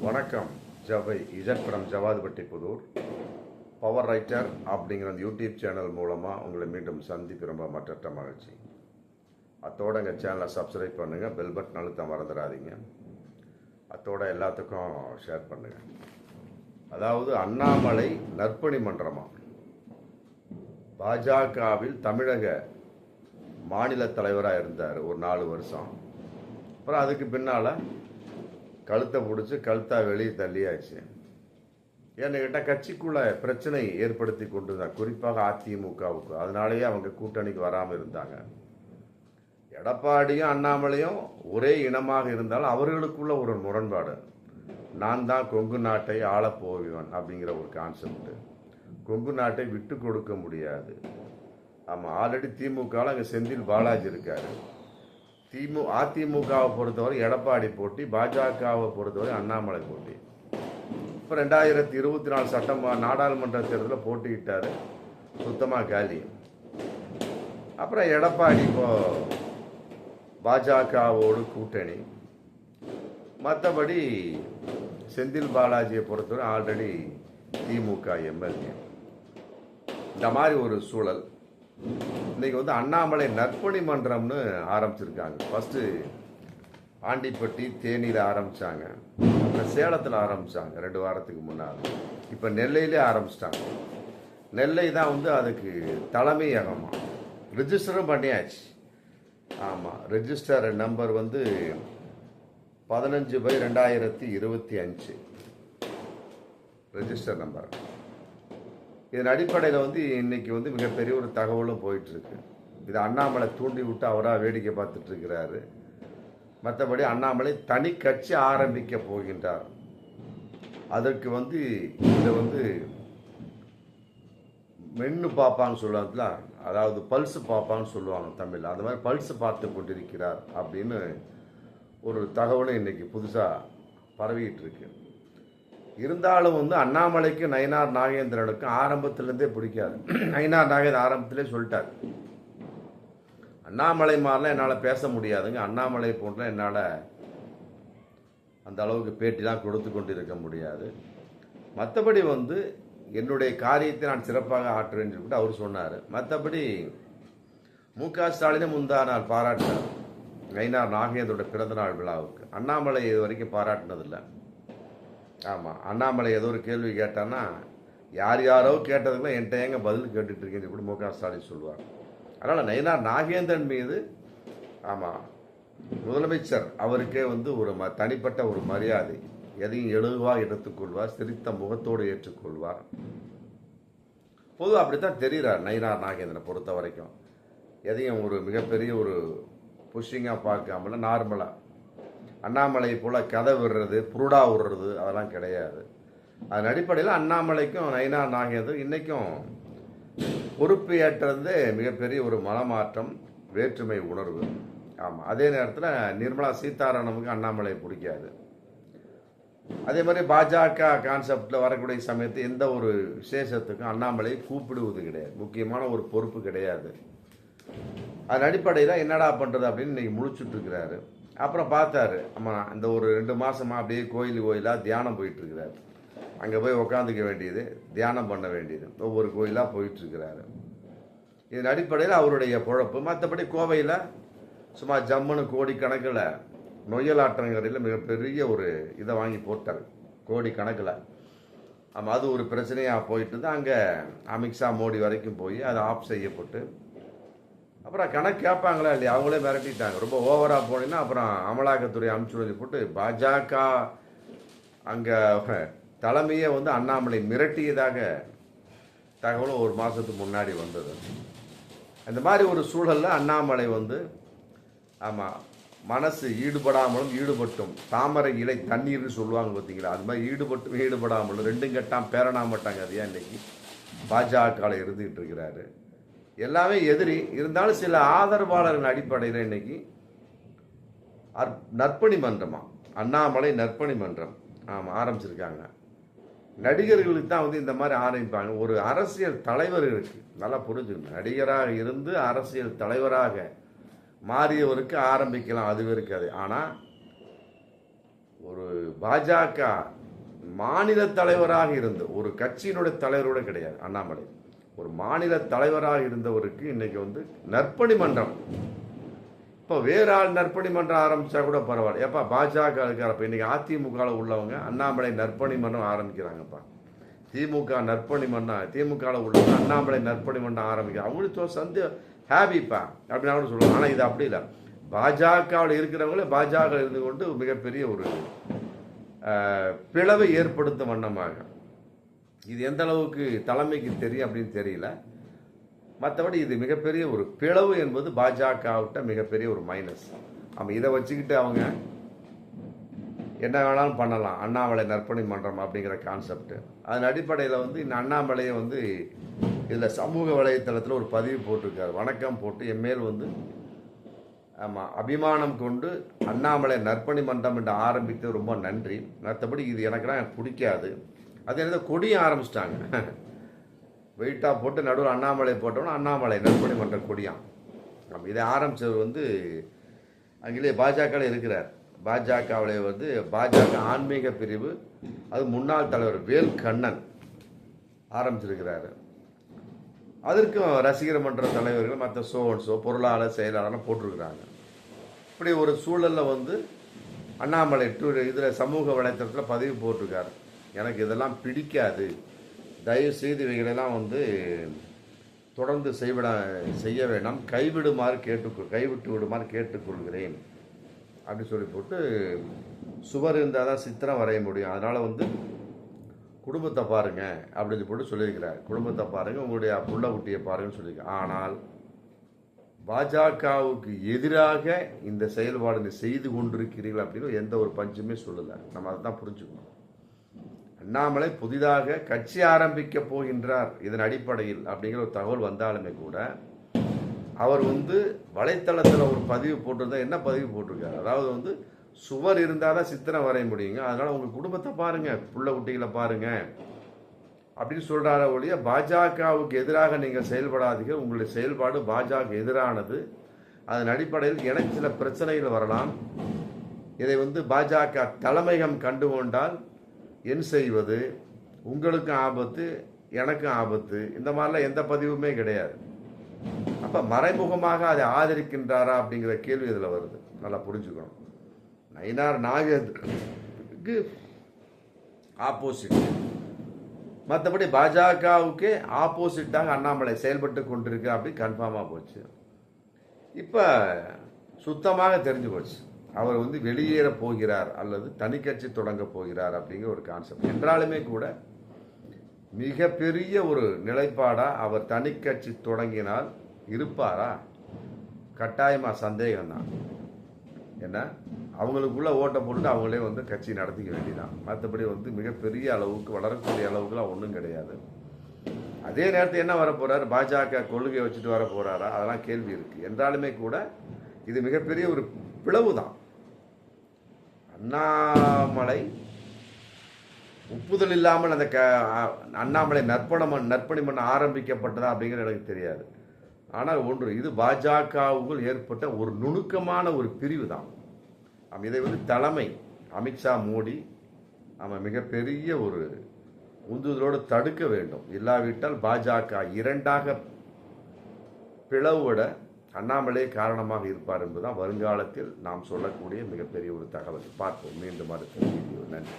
வணக்கம். ஜவை Z from Javadhupatti Puthur. Power writer அப்படிங்கிற அந்த யூடியூப் சேனல் மூலமாக உங்களை மீண்டும் சந்திப்பு ரொம்ப மற்ற மகிழ்ச்சி. அத்தோட எங்கள் சேனலை சப்ஸ்கிரைப் பண்ணுங்கள், பெல் பட்டன் அழுத்த மறந்துடாதீங்க. அத்தோட எல்லாத்துக்கும் ஷேர் பண்ணுங்கள். அதாவது அண்ணாமலை நற்பணி மன்றமா பாஜகவில் தமிழக மாநில தலைவராக இருந்தார் ஒரு 4 வருஷம். அப்புறம் அதுக்கு பின்னால் கழுத்தை பிடிச்சி கழுத்தா வெளியே தள்ளியாச்சு. ஏன்னு கேட்டால் கட்சிக்குள்ள பிரச்சனை ஏற்படுத்தி கொண்டு தான், குறிப்பாக அதிமுகவுக்கு. அதனாலேயே அவங்க கூட்டணிக்கு வராமல் இருந்தாங்க. எடப்பாடியும் அண்ணாமலையும் ஒரே இனமாக இருந்தாலும் அவர்களுக்குள்ள ஒரு முரண்பாடு. நான் தான் கொங்கு நாட்டை ஆளப்போவேன் அப்படிங்கிற ஒரு கான்செப்ட். கொங்கு நாட்டை விட்டு கொடுக்க முடியாது. ஆமாம், ஆல்ரெடி திமுகவில் அங்கே செந்தில் பாலாஜி இருக்காரு. அதிமுகவை பொறுத்தவரை எடப்பாடி போட்டி, பாஜகவை பொறுத்தவரை அண்ணாமலை போட்டி. இப்போ 2024 நாடாளுமன்ற தேர்தலில் போட்டிக்கிட்டாரு, சுத்தமாக காலி. அப்புறம் எடப்பாடி இப்போ பாஜகவோடு கூட்டணி. மற்றபடி செந்தில் பாலாஜியை பொறுத்தவரை ஆல்ரெடி திமுக எம்எல்ஏ. இந்த மாதிரி ஒரு சூழல். இன்னைக்கு அண்ணாமலை நற்பணி மன்றம்னு ஆரம்பிச்சிருக்காங்க. ஃபர்ஸ்ட் ஆண்டிப்பட்டி தேனியில் ஆரம்பிச்சாங்க, அப்புறம் சேலத்தில் ஆரம்பிச்சாங்க 2 வாரத்துக்கு முன்னால். இப்போ நெல்லையிலே ஆரம்பிச்சிட்டாங்க. நெல்லை தான் அதுக்கு தலைமையகமா. ரிஜிஸ்டரும் பண்ணியாச்சு. ஆமாம், ரெஜிஸ்டர் நம்பர் 15/2025 ரெஜிஸ்டர் நம்பர். இதன் அடிப்படையில் இன்னைக்கு மிகப்பெரிய ஒரு தகவலும் போயிட்டு இருக்கு. இது அண்ணாமலை தூண்டி விட்டு அவராக வேடிக்கை பார்த்துட்டு இருக்கிறாரு. மற்றபடி அண்ணாமலை தனி கட்சி ஆரம்பிக்க போகின்றார். அதற்கு இதை மென்னு பார்ப்பான்னு சொல்லுவாங்கல்ல, அதாவது பல்ஸ் பார்ப்பான்னு சொல்லுவாங்க தமிழில். அந்த மாதிரி பல்ஸ் பார்த்து கொண்டிருக்கிறார் அப்படின்னு ஒரு தகவலும் இன்னைக்கு புதுசாக பரவிட்டு இருக்கு. இருந்தாலும் அண்ணாமலைக்கு நயினார் நாகேந்திரனுக்கும் ஆரம்பத்திலேருந்தே பிடிக்காது. நயினார் நாகேந்திரன் ஆரம்பத்திலே சொல்லிட்டார், அண்ணாமலை மாதிரிலாம் என்னால் பேச முடியாதுங்க, அண்ணாமலை போன்ற என்னால் அந்த அளவுக்கு பேட்டிலாம் கொடுத்து கொண்டு இருக்க முடியாது. மற்றபடி என்னுடைய காரியத்தை நான் சிறப்பாக ஆற்றுவேன்னு சொல்லிட்டு அவர் சொன்னார். மற்றபடி மு.க. ஸ்டாலினை முந்தா நாள் பாராட்டினார் நயினார் நாகேந்திரோட பிறந்தநாள் விழாவுக்கு. அண்ணாமலை இது வரைக்கும் பாராட்டினதில்லை. ஆமாம், அண்ணாமலை ஏதோ ஒரு கேள்வி கேட்டான்னா யாரோ கேட்டதுக்குலாம் என்கிட்ட ஏங்க பதில் கேட்டுட்டு இருக்கேன்னு கூட மு.க. ஸ்டாலின் சொல்லுவார். அதனால் நயினார் நாகேந்திரன் மீது ஆமாம் முதலமைச்சர் அவருக்கே ஒரு தனிப்பட்ட ஒரு மரியாதை. எதையும் எழுதுவாக எடுத்துக்கொள்வார், சிரித்த முகத்தோடு ஏற்றுக்கொள்வார். பொதுவாக அப்படித்தான் தெரிகிறார் நயினார் நாகேந்திரனை பொறுத்த வரைக்கும். எதையும் ஒரு மிகப்பெரிய ஒரு புஷிங்காக பார்க்காமல நார்மலாக. அண்ணாமலை போல் கதை விடுறது, புருடா விடுறது அதெல்லாம் கிடையாது. அதன் அடிப்படையில் அண்ணாமலைக்கும் நயினார் நாகேந்திரன் இன்றைக்கும் பொறுப்பு ஏற்றது மிகப்பெரிய ஒரு மனமாற்றம், வேற்றுமை உணர்வு. ஆமாம், அதே நேரத்தில் நிர்மலா சீதாராமனுக்கு அண்ணாமலை பிடிக்காது. அதே மாதிரி பாஜக கான்செப்டில் வரக்கூடிய சமயத்து எந்த ஒரு விசேஷத்துக்கும் அண்ணாமலை கூப்பிடுவது கிடையாது, முக்கியமான ஒரு பொறுப்பு கிடையாது. அதன் அடிப்படையில் என்னடா பண்ணுறது அப்படின்னு இன்னைக்கு முழிச்சுட்டு இருக்கிறாரு. அப்புறம் பார்த்தாரு, ஆமாம் இந்த ஒரு 2 மாதமாக அப்படியே கோயிலாக தியானம் போயிட்டுருக்கிறாரு. அங்கே போய் உக்காந்துக்க வேண்டியது, தியானம் பண்ண வேண்டியது, ஒவ்வொரு கோயிலாக போயிட்டுருக்கிறாரு. இதன் அடிப்படையில் அவருடைய பொழப்பு. மற்றபடி கோவையில் சும்மா ஜம்முன்னு கோடிக்கணக்கில் நொய்யல் ஆற்றங்கரையில் மிகப்பெரிய ஒரு இதை வாங்கி போட்டார், கோடிக்கணக்கில். ஆமாம், அது ஒரு பிரச்சனையாக போயிட்டு தான் அங்கே அமித்ஷா மோடி வரைக்கும் போய் அது ஆஃப் செய்யப்பட்டு அப்புறம் கணக்கு கேட்பாங்களா இல்லையா, அவங்களே மிரட்டிட்டாங்க. ரொம்ப ஓவராக போனீங்கன்னா அப்புறம் அமலாக்கத்துறை அனுப்பிச்சு போட்டு பாஜக அங்கே தலைமையே அண்ணாமலை மிரட்டியதாக தகவலும் 1 மாதத்துக்கு முன்னாடி வந்தது. அந்த மாதிரி ஒரு சூழலில் அண்ணாமலை ஆமாம் மனசு ஈடுபடாமலும் ஈடுபட்டும், தாமரை இலை தண்ணீர்னு சொல்லுவாங்க பார்த்தீங்களா, அது மாதிரி ஈடுபட்டும் ஈடுபடாமலும் 2 கட்டாம் பேரணா மாட்டாங்க. அது ஏன் இன்னைக்கு பாஜகவில் இருந்துகிட்டு இருக்கிறாரு. எல்லாமே எதிரி இருந்தாலும் சில ஆதரவாளர்கள் அடிப்படையில் இன்னைக்கு நற்பணி மன்றமா, அண்ணாமலை நற்பணி மன்றம் ஆமாம் ஆரம்பிச்சிருக்காங்க. நடிகர்களுக்கு தான் இந்த மாதிரி ஆரம்பிப்பாங்க. ஒரு அரசியல் தலைவர்களுக்கு நல்லா புரிஞ்சுக்கணும், நடிகராக இருந்து அரசியல் தலைவராக மாறியவருக்கு ஆரம்பிக்கலாம், அது இருக்காது. ஆனால் ஒரு பாஜக மாநில தலைவராக இருந்து, ஒரு கட்சியினுடைய தலைவரோட கிடையாது அண்ணாமலை, ஒரு மாநில தலைவராக இருந்தவருக்கு இன்னைக்கு வந்து நற்பணி மன்றம். இப்போ வேற ஆள் நற்பணி மன்றம் ஆரம்பிச்சா கூட பரவாயில்ல. ஏப்பா பாஜக இருக்காரப்ப, இன்னைக்கு அதிமுக உள்ளவங்க அண்ணாமலை நற்பணி மன்றம் ஆரம்பிக்கிறாங்கப்பா. திமுக நற்பணி மன்றம், திமுக உள்ளவங்க அண்ணாமலை நற்பணி மன்றம் ஆரம்பிக்கிறாங்க. அவங்களுக்கு ஹாப்பிப்பா அப்படின்னா கூட சொல்லுவாங்க. ஆனால் இது அப்படி இல்லை. பாஜகவில் இருக்கிறவங்களே பாஜக இருந்து கொண்டு மிகப்பெரிய ஒரு பிளவை ஏற்படுத்தும் வண்ணமாக. இது எந்த அளவுக்கு தலைமைக்கு தெரியும் அப்படின்னு தெரியல. மற்றபடி இது மிகப்பெரிய ஒரு பிளவு என்பது பாஜகவிட்ட மிகப்பெரிய ஒரு மைனஸ். இதை வச்சுக்கிட்டு அவங்க என்ன வேணாலும் பண்ணலாம், அண்ணாமலை நற்பணி மன்றம் அப்படிங்கிற கான்செப்ட். அதன் அடிப்படையில் வந்து இந்த அண்ணாமலையை வந்து இதில் சமூக வலைத்தளத்தில் ஒரு பதிவு போட்டிருக்காரு, வணக்கம் போட்டு எம்மேல் வந்து அபிமானம் கொண்டு அண்ணாமலை நற்பணி மன்றம் என்று ஆரம்பித்து ரொம்ப நன்றி. மற்றபடி இது எனக்குலாம் பிடிக்காது. அதே நேரத்தில் கொடியும் ஆரம்பிச்சிட்டாங்க. வெயிட்டாக போட்டு நடுவில் அண்ணாமலை போட்டோன்னா அண்ணாமலை நற்பணி மன்ற கொடியாம். இதை ஆரம்பித்தவர் வந்து அங்கிலே பாஜகவில் இருக்கிறார். பாஜகவில் வந்து பாஜக ஆன்மீக பிரிவு, அது முன்னாள் தலைவர் வேல் கண்ணன் ஆரம்பிச்சிருக்கிறாரு. அதற்கும் ரசிகர் மன்ற தலைவர்கள் மற்ற பொருளாளர் செயலாளர்லாம் போட்டிருக்கிறாங்க. இப்படி ஒரு சூழலில் வந்து அண்ணாமலை இதில் சமூக வலைத்தளத்தில் பதிவு போட்டிருக்காரு, எனக்கு இதெல்லாம் பிடிக்காது, தயவு செய்து இவைகளெல்லாம் வந்து தொடர்ந்து செய்ய வேண்டாம், கைவிட்டு விடுமாறு கேட்டுக்கொள்கிறேன் அப்படி சொல்லி போட்டு, சுவர் இருந்தால் தான் சித்திரம் வரைய முடியும், அதனால் வந்து குடும்பத்தை பாருங்க அப்படின்னு போட்டு சொல்லியிருக்கிறார். குடும்பத்தை பாருங்க, உங்களுடைய புள்ள குட்டியை பாருங்கன்னு சொல்லியிருக்கார். ஆனால் பாஜகவுக்கு எதிராக இந்த செயல்பாடு செய்து கொண்டிருக்கிறீர்கள் அப்படின்னு எந்த ஒரு பஞ்சுமே சொல்லலை. நம்ம அதை தான் புரிஞ்சுக்கணும். அண்ணாமலை புதிதாக கட்சி ஆரம்பிக்க போகின்றார் இதன் அடிப்படையில் அப்படிங்கிற ஒரு தகவல் வந்தாலுமே கூட, அவர் வந்து வலைத்தளத்தில் ஒரு பதிவு போட்டிருந்தா, என்ன பதிவு போட்டிருக்காரு, அதாவது வந்து சுவர் இருந்தால் தான் சித்திரம் வரைய முடியுங்க, அதனால் உங்கள் குடும்பத்தை பாருங்கள், புள்ள குட்டிகளை பாருங்கள் அப்படின்னு சொல்கிறார ஒழிய பாஜகவுக்கு எதிராக நீங்கள் செயல்படாதீங்க, உங்களுடைய செயல்பாடு பாஜக எதிரானது, அதன் அடிப்படையில் எனக்கு சில பிரச்சனைகள் வரலாம், இதை வந்து பாஜக தலைமையகம் கண்டுகொண்டால் என் செய்வது, உங்களுக்கும் ஆபத்து எனக்கும் ஆபத்து, இந்த மாதிரிலாம் எந்த பதிவுமே கிடையாது. அப்போ மறைமுகமாக அதை ஆதரிக்கின்றாரா அப்படிங்கிற கேள்வி இதில் வருது. நல்லா புரிஞ்சுக்கணும். நயினார் நாகேந்திரனுக்கு ஆப்போசிட், மற்றபடி பாஜகவுக்கே ஆப்போசிட்டாக அண்ணாமலை செயல்பட்டு கொண்டிருக்கு அப்படி கன்ஃபார்மாக போச்சு. இப்போ சுத்தமாக தெரிஞ்சு போச்சு, அவர் வந்து வெளியேற போகிறார் அல்லது தனி கட்சி தொடங்க போகிறார் அப்படிங்கிற ஒரு கான்செப்ட். என்றாலுமே கூட மிகப்பெரிய ஒரு நிலைப்பாடா அவர் தனி கட்சி தொடங்கினால் இருப்பாரா? கட்டாயமாக சந்தேகம்தான். என்ன, அவங்களுக்குள்ள ஓட்டை போட்டு அவங்களே வந்து கட்சி நடத்திக்க வேண்டியதான். மற்றபடி வந்து மிகப்பெரிய அளவுக்கு வளரக்கூடிய அளவுக்குலாம் ஒன்றும் கிடையாது. அதே நேரத்தில் என்ன வரப்போறாரு, பாஜக கொள்கையை வச்சுட்டு வர போறாரா, அதெல்லாம் கேள்வி இருக்கு. என்றாலுமே கூட இது மிகப்பெரிய ஒரு பிளவு தான். அண்ணாமலை ஒப்புதல் இல்லாமல் அந்த அண்ணாமலை நற்பணி பண்ண ஆரம்பிக்கப்பட்டதா அப்படிங்கிறது எனக்கு தெரியாது. ஆனால் ஒன்று, இது பாஜகவுக்குள் ஏற்பட்ட ஒரு நுணுக்கமான ஒரு பிரிவு தான். இதை வந்து தலைமை அமித்ஷா மோடி மிகப்பெரிய ஒரு உந்துதலோடு தடுக்க வேண்டும். இல்லாவிட்டால் பாஜக இரண்டாக பிளவுவிட அண்ணாமலே காரணமாக இருப்பார் என்பதுதான் வருங்காலத்தில் நாம் சொல்லக்கூடிய மிகப்பெரிய ஒரு தகவல். பார்ப்போம் மீண்டும் அடுத்த வீடியோ. நன்றி.